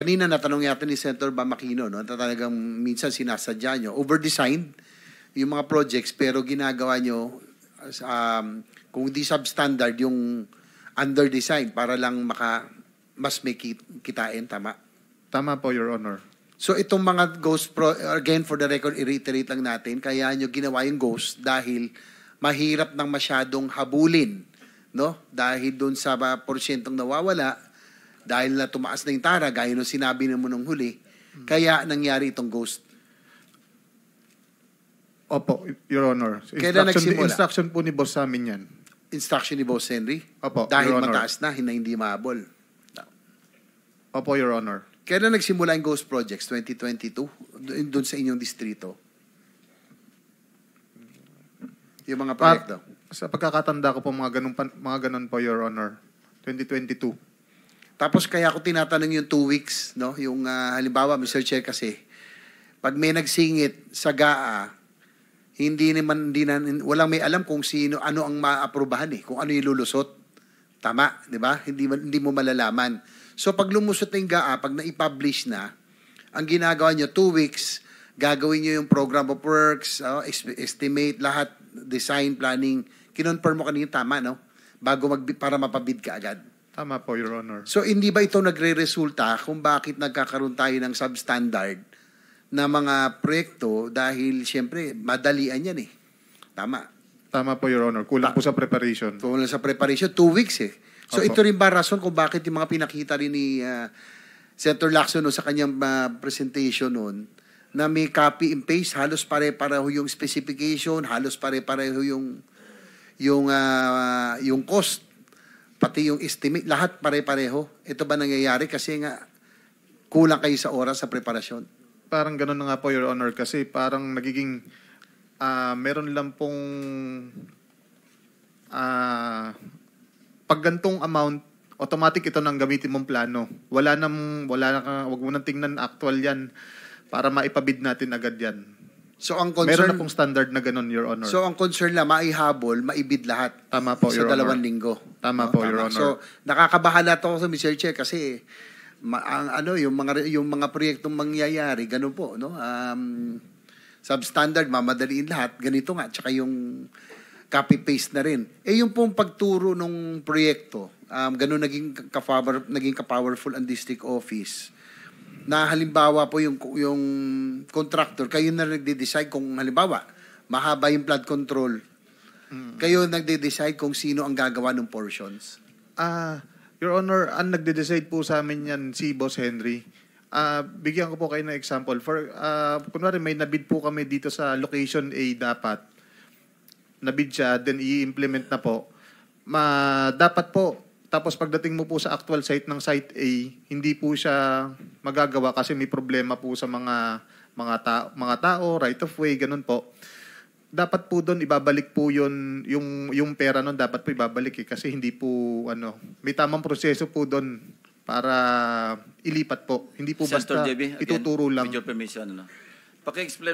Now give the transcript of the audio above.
kanina natanong yata ni Senator Bamakino, no, na talagang minsan sinasadya nyo, over-designed yung mga projects, pero ginagawa nyo, kung di substandard, yung under-design para lang mas may kitain, tama? Tama po, Your Honor. So itong mga again for the record, i-reiterate lang natin, kaya nyo ginawa yung ghost dahil mahirap nang masyadong habulin, no? Dahil doon sa porsyentong nawawala, dahil na tumaas na yung tara, gaya nung sinabi mo nung huli, kaya nangyari itong ghost. Opo, Your Honor. Kailan nagsimula? Instruction po ni boss sa amin yan. Instruction ni Boss Henry? Opo, dahil Your Honor. mataas na, hindi mahabol. Opo, Your Honor. Kailan nagsimula yung ghost projects? 2022? Doon sa inyong distrito? Yung mga proyekto? Sa pagkakatanda ko po, mga ganun po, Your Honor. 2022. Tapos kaya ako tinatanong yung 2 weeks, no? Yung halimbawa, Mr. Chair, kasi pag may nagsingit sa GAA, walang may alam kung ano ang maaprubahan kung ano yung lulusot. Tama, di ba? Hindi mo malalaman. So pag lumusot na yung GAA, pag na-publish na, ang ginagawa nyo, 2 weeks, gagawin nyo yung program of works, estimate, lahat, design, planning, kinonfirm mo kanina, tama, no? Para mapabid ka agad. Tama po, Your Honor. So hindi ba ito nagre-resulta kung bakit nagkakaroon tayo ng substandard na mga proyekto dahil siyempre madalian yan Tama. Tama po, Your Honor. Kulang po sa preparation. Kulang sa preparation, 2 weeks So Opo. ito rin ba rason kung bakit yung mga pinakita rin ni Senator Lacson sa kanyang presentation noon na may copy and paste, halos pare-pareho yung specification, halos pare-pareho yung cost, pati yung estimate, lahat pare-pareho. Ito ba nangyayari kasi nga kulang kayo sa oras sa preparasyon? Parang ganun na nga po, Your Honor, kasi parang nagiging meron lang pong pag gantong amount, automatic ito nang gamitin mong plano. Wag mo nang tingnan actual yan para maipabid natin agad yan. So ang concern, meron na pong standard na ganun, Your Honor. So ang concern lang, maihabol, maibid lahat. Tama po, sa Your Honor. 2 linggo. Tama po, Your Honor. So nakakabahala to sa Mr. Chair kasi yung mga proyektong mangyayari, ganun po, no? Substandard, mamadaliin lahat, ganito nga, tsaka yung copy-paste na rin. Yung pong pagturo ng proyekto, ganun naging ka-powerful ang district office, na halimbawa po yung contractor, kayo na nagde-decide kung halimbawa, mahaba yung flood control, kayo nagde-decide kung sino ang gagawa ng portions. Your Honor, ang nagde-decide po sa amin yan si Boss Henry. Bigyan ko po kayo ng example. Kunwari may nabid po kami dito sa location A dapat. Nabid siya, then i-implement na po. Dapat po, tapos pagdating mo po sa actual site ng site A, hindi po siya magagawa kasi may problema po sa mga tao, right of way, ganun po. Dapat po doon ibabalik po yung pera noon, dapat po ibabalik kasi hindi po may tamang proseso po doon para ilipat po. Hindi po basta JB, again, ituturo lang. with your permission, paki-explain